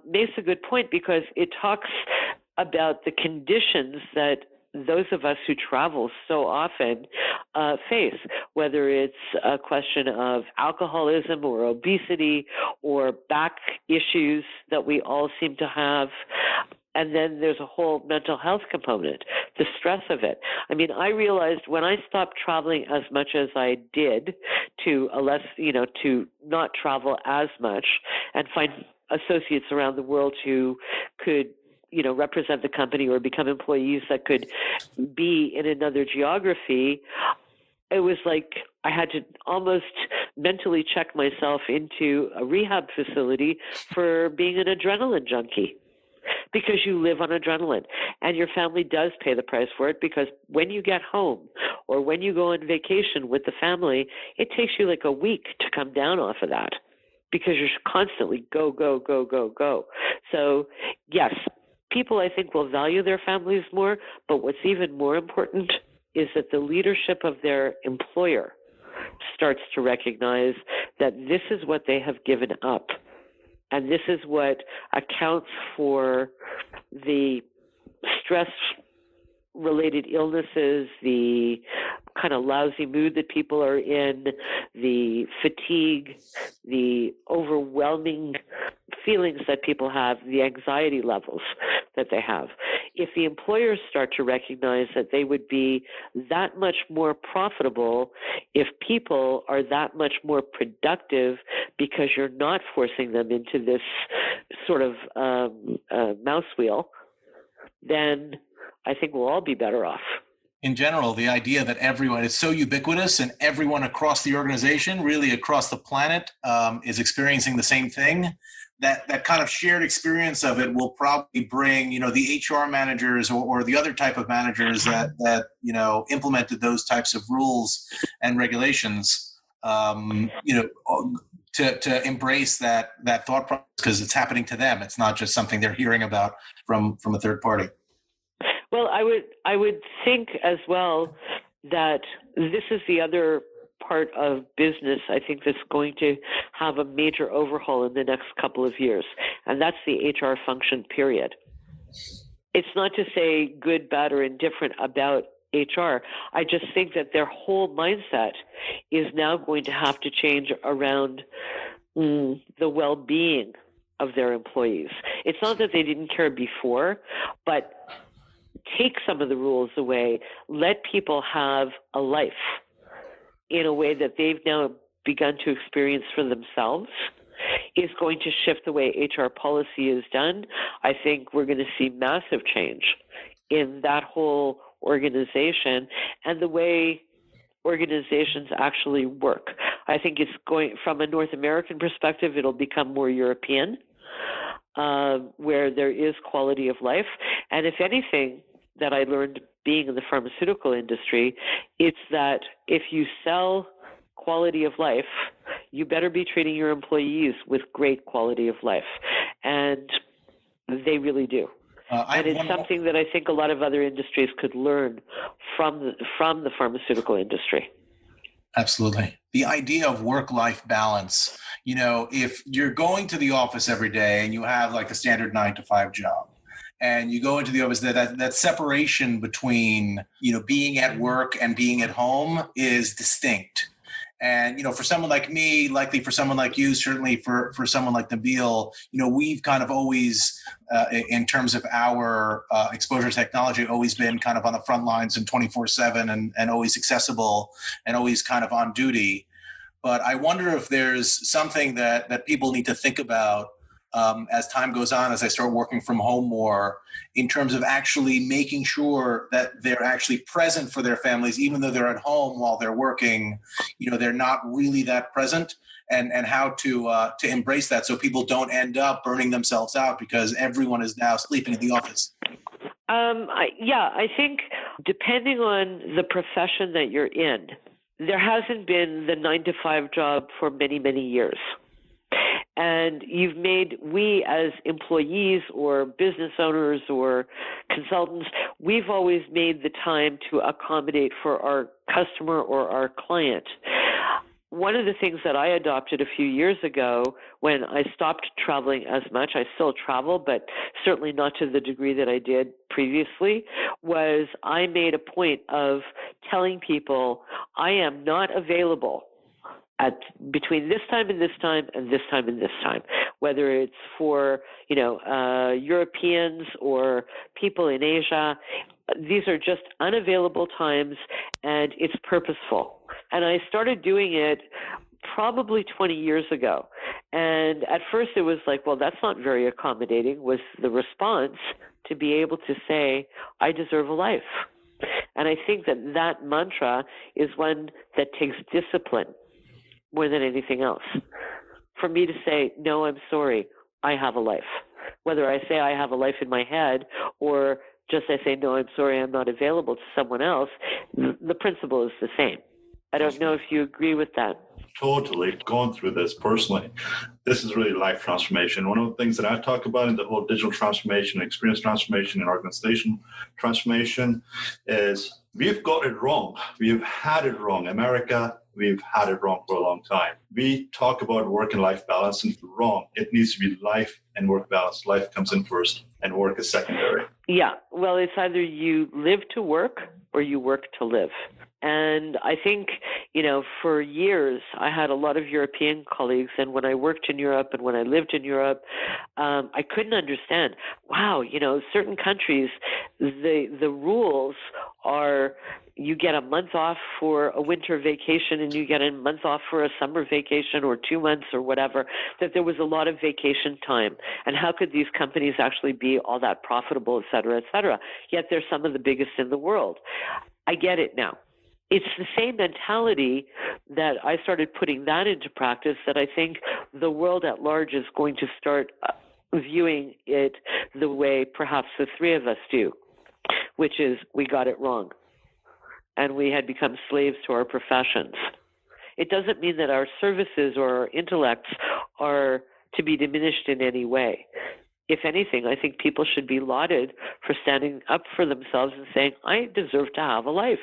makes a good point, because it talks about the conditions that those of us who travel so often face, whether it's a question of alcoholism or obesity or back issues that we all seem to have. And then there's a whole mental health component, the stress of it. I mean, I realized when I stopped traveling as much as I did to to not travel as much and find associates around the world who could represent the company or become employees that could be in another geography, it was like I had to almost mentally check myself into a rehab facility for being an adrenaline junkie. Because you live on adrenaline, and your family does pay the price for it, because when you get home or when you go on vacation with the family, it takes you like a week to come down off of that, because you're constantly go, go, go, go, go. So yes, people, I think, will value their families more, but what's even more important is that the leadership of their employer starts to recognize that this is what they have given up. And this is what accounts for the stress-related illnesses, the kind of lousy mood that people are in, the fatigue, the overwhelming feelings that people have, the anxiety levels that they have. If the employers start to recognize that they would be that much more profitable if people are that much more productive, because you're not forcing them into this sort of mouse wheel, then I think we'll all be better off. In general, the idea that everyone is so ubiquitous and everyone across the organization, really across the planet, is experiencing the same thing, that kind of shared experience of it will probably bring, the HR managers or the other type of managers that implemented those types of rules and regulations, to embrace that thought process, because it's happening to them. It's not just something they're hearing about from a third party. Well, I would think as well that this is the other part of business, I think, that's going to have a major overhaul in the next couple of years, and that's the HR function, period. It's not to say good, bad, or indifferent about HR. I just think that their whole mindset is now going to have to change around the well-being of their employees. It's not that they didn't care before, but take some of the rules away, let people have a life in a way that they've now begun to experience for themselves, is going to shift the way HR policy is done. I think we're going to see massive change in that whole organization and the way organizations actually work. I think it's going, from a North American perspective, it'll become more European, where there is quality of life. And if anything that I learned being in the pharmaceutical industry, it's that if you sell quality of life, you better be treating your employees with great quality of life. And they really do. And it's something that I think a lot of other industries could learn from the pharmaceutical industry. Absolutely. The idea of work-life balance, if you're going to the office every day and you have like a standard 9-to-5 job, and you go into the office, that separation between, being at work and being at home is distinct. And, for someone like me, likely for someone like you, certainly for someone like Nabil, we've kind of always, in terms of our exposure to technology, always been kind of on the front lines and 24/7 and always accessible and always kind of on duty. But I wonder if there's something that people need to think about as time goes on, as I start working from home more, in terms of actually making sure that they're actually present for their families, even though they're at home while they're working, they're not really that present, and how to embrace that so people don't end up burning themselves out because everyone is now sleeping in the office. I think depending on the profession that you're in, there hasn't been the 9-to-5 job for many, many years. And we as employees or business owners or consultants, we've always made the time to accommodate for our customer or our client. One of the things that I adopted a few years ago when I stopped traveling as much, I still travel, but certainly not to the degree that I did previously, was I made a point of telling people I am not available at between this time and this time and this time and this time, whether it's for, Europeans or people in Asia. These are just unavailable times, and it's purposeful. And I started doing it probably 20 years ago. And at first it was like, well, that's not very accommodating, was the response, to be able to say, I deserve a life. And I think that mantra is one that takes discipline more than anything else. For me to say, no, I'm sorry, I have a life. Whether I say I have a life in my head or just I say, no, I'm sorry, I'm not available to someone else, the principle is the same. I don't know if you agree with that. Totally. Gone through this personally. This is really life transformation. One of the things that I talk about in the whole digital transformation, experience transformation, and organizational transformation is we've got it wrong. We've had it wrong. America, we've had it wrong for a long time. We talk about work and life balance, and it's wrong. It needs to be life and work balance. Life comes in first and work is secondary. Yeah. Well, it's either you live to work or you work to live. And I think, for years, I had a lot of European colleagues, and when I worked in Europe and when I lived in Europe, I couldn't understand, wow, certain countries, the rules are you get a month off for a winter vacation and you get a month off for a summer vacation or 2 months or whatever, that there was a lot of vacation time. And how could these companies actually be all that profitable, et cetera, et cetera? Yet they're some of the biggest in the world. I get it now. It's the same mentality that I started putting that into practice that I think the world at large is going to start viewing it the way perhaps the three of us do, which is we got it wrong and we had become slaves to our professions. It doesn't mean that our services or our intellects are to be diminished in any way. If anything, I think people should be lauded for standing up for themselves and saying, I deserve to have a life.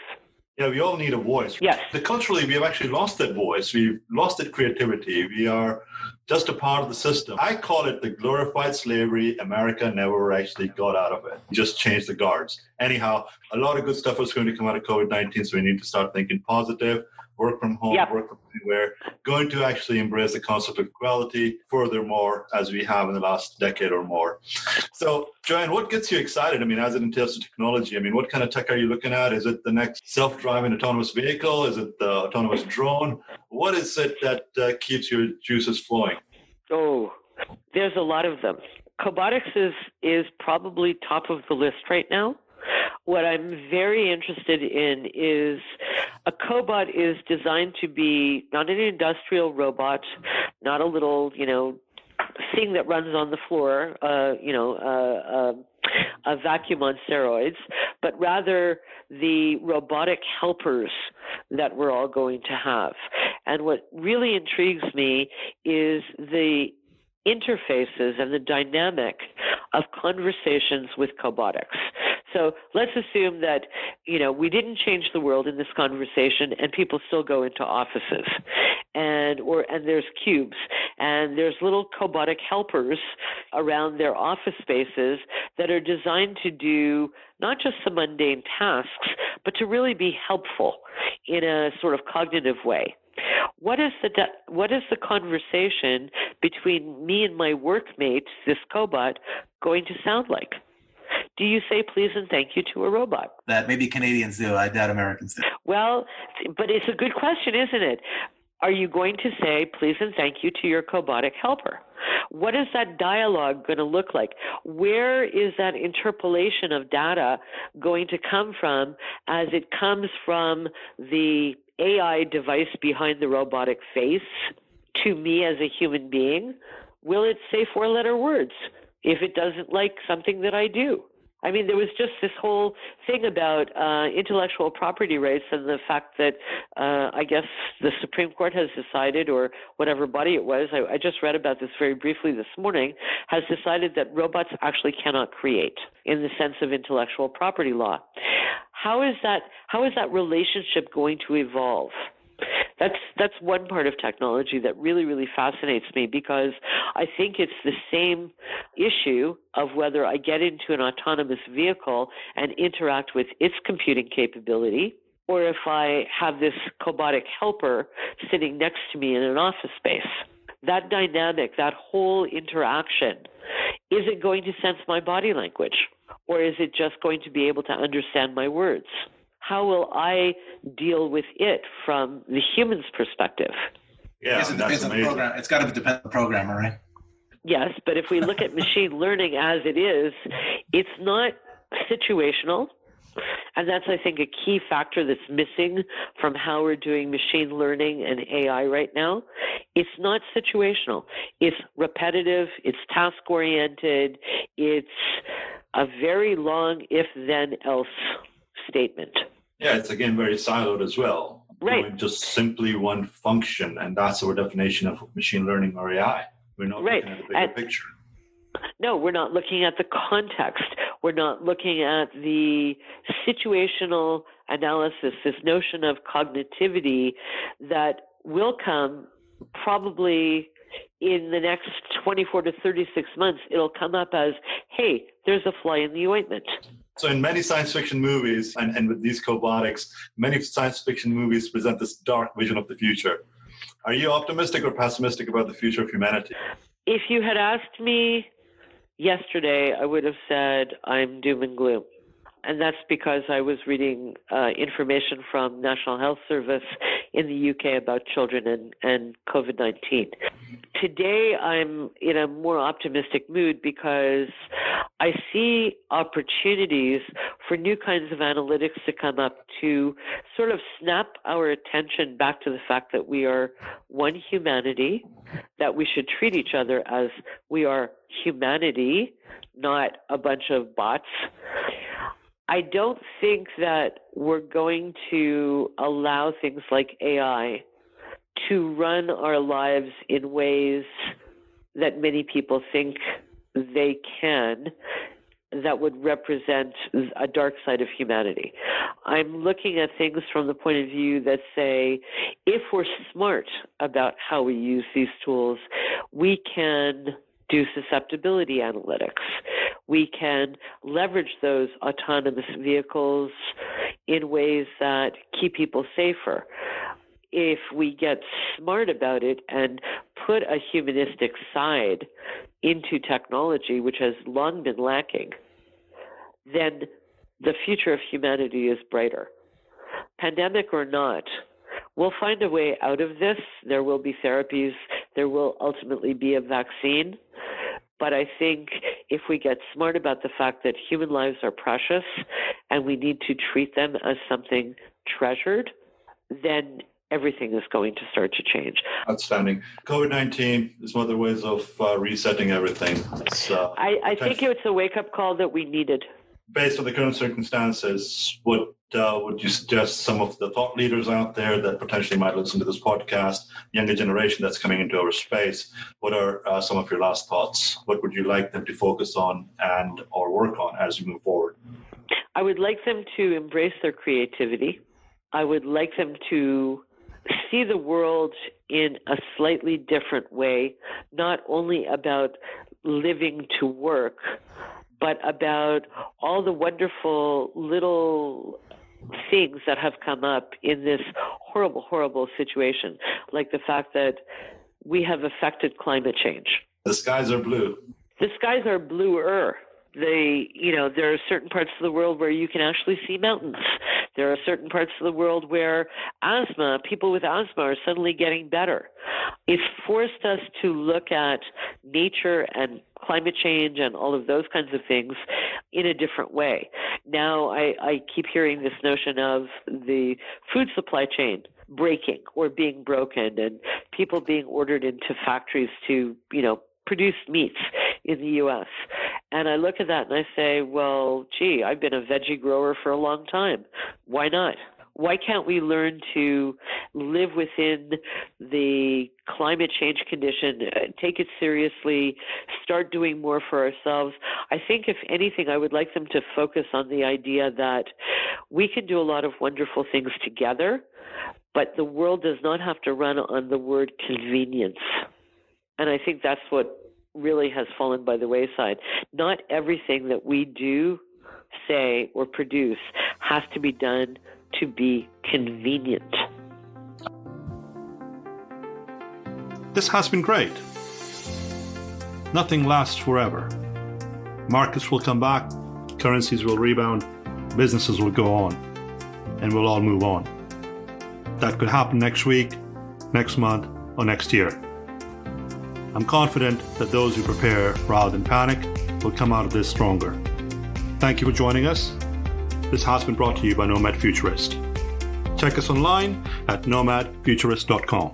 We all need a voice. Yes. Culturally, we have actually lost that voice. We've lost that creativity. We are just a part of the system. I call it the glorified slavery America never actually got out of it. Just changed the guards. Anyhow, a lot of good stuff was going to come out of COVID-19, so we need to start thinking positive, work from home, work from anywhere, going to actually embrace the concept of equality furthermore, as we have in the last decade or more. So, Joanne, what gets you excited? As it entails to technology, what kind of tech are you looking at? Is it the next self-driving autonomous vehicle? Is it the autonomous drone? What is it that keeps your juices flowing? Oh, there's a lot of them. Cobotics is probably top of the list right now. What I'm very interested in is a cobot is designed to be not an industrial robot, not a little, thing that runs on the floor, a vacuum on steroids, but rather the robotic helpers that we're all going to have. And what really intrigues me is the interfaces and the dynamic of conversations with cobotics. So let's assume that, we didn't change the world in this conversation and people still go into offices and there's cubes and there's little cobotic helpers around their office spaces that are designed to do not just some mundane tasks, but to really be helpful in a sort of cognitive way. What is the conversation between me and my workmate, this cobot, going to sound like? Do you say please and thank you to a robot? That maybe Canadians do. I doubt Americans do. Well, but it's a good question, isn't it? Are you going to say please and thank you to your cobotic helper? What is that dialogue going to look like? Where is that interpolation of data going to come from as it comes from the AI device behind the robotic face to me as a human being? Will it say 4-letter words if it doesn't like something that I do? I mean, there was just this whole thing about intellectual property rights and the fact that I guess the Supreme Court has decided, or whatever body it was, I just read about this very briefly this morning, has decided that robots actually cannot create in the sense of intellectual property law. How is that relationship going to evolve? That's one part of technology that really, really fascinates me, because I think it's the same issue of whether I get into an autonomous vehicle and interact with its computing capability, or if I have this cobotic helper sitting next to me in an office space. That dynamic, that whole interaction, is it going to sense my body language, or is it just going to be able to understand my words? How will I deal with it from the human's perspective? Yeah, it depends on the program. It's got to depend on the programmer, right? Yes, but if we look at machine learning as it is, it's not situational. And that's, I think, a key factor that's missing from how we're doing machine learning and AI right now. It's not situational. It's repetitive. It's task-oriented. It's a very long if-then-else statement. Yeah, it's again very siloed as well. Right. Doing just simply one function, and that's our definition of machine learning or AI. We're not looking at the bigger picture. No, we're not looking at the context. We're not looking at the situational analysis, this notion of cognitivity that will come probably in the next 24 to 36 months. It'll come up as, hey, there's a fly in the ointment. So in many science fiction movies, and with these cobotics, many science fiction movies present this dark vision of the future. Are you optimistic or pessimistic about the future of humanity? If you had asked me yesterday, I would have said I'm doom and gloom. And that's because I was reading information from National Health Service in the UK about children and COVID-19. Today, I'm in a more optimistic mood because I see opportunities for new kinds of analytics to come up to sort of snap our attention back to the fact that we are one humanity, that we should treat each other as we are humanity, not a bunch of bots. I don't think that we're going to allow things like AI to run our lives in ways that many people think they can, that would represent a dark side of humanity. I'm looking at things from the point of view that say, if we're smart about how we use these tools, we can do susceptibility analytics. We can leverage those autonomous vehicles in ways that keep people safer. If we get smart about it and put a humanistic side into technology, which has long been lacking, then the future of humanity is brighter. Pandemic or not, we'll find a way out of this. There will be therapies. There will ultimately be a vaccine. But I think if we get smart about the fact that human lives are precious and we need to treat them as something treasured, then everything is going to start to change. Outstanding. COVID-19 is one of the ways of resetting everything. I think it's a wake-up call that we needed. Based on the current circumstances, what would you suggest some of the thought leaders out there that potentially might listen to this podcast, younger generation that's coming into our space? What are some of your last thoughts? What would you like them to focus on and or work on as you move forward? I would like them to embrace their creativity. I would like them to see the world in a slightly different way, not only about living to work, but about all the wonderful little things that have come up in this horrible, horrible situation, like the fact that we have affected climate change. The skies are blue. The skies are bluer. There are certain parts of the world where you can actually see mountains. There are certain parts of the world where people with asthma are suddenly getting better. It's forced us to look at nature and climate change and all of those kinds of things in a different way. Now I keep hearing this notion of the food supply chain breaking or being broken and people being ordered into factories to, produce meats. in the U.S. And I look at that and I say, well, gee, I've been a veggie grower for a long time. Why not? Why can't we learn to live within the climate change condition, take it seriously, start doing more for ourselves? I think, if anything, I would like them to focus on the idea that we can do a lot of wonderful things together, but the world does not have to run on the word convenience. And I think that's what really has fallen by the wayside. Not everything that we do, say, or produce has to be done to be convenient. This has been great. Nothing lasts forever. Markets will come back, currencies will rebound, businesses will go on, and we'll all move on. That could happen next week, next month, or next year. I'm confident that those who prepare rather than panic will come out of this stronger. Thank you for joining us. This has been brought to you by Nomad Futurist. Check us online at nomadfuturist.com.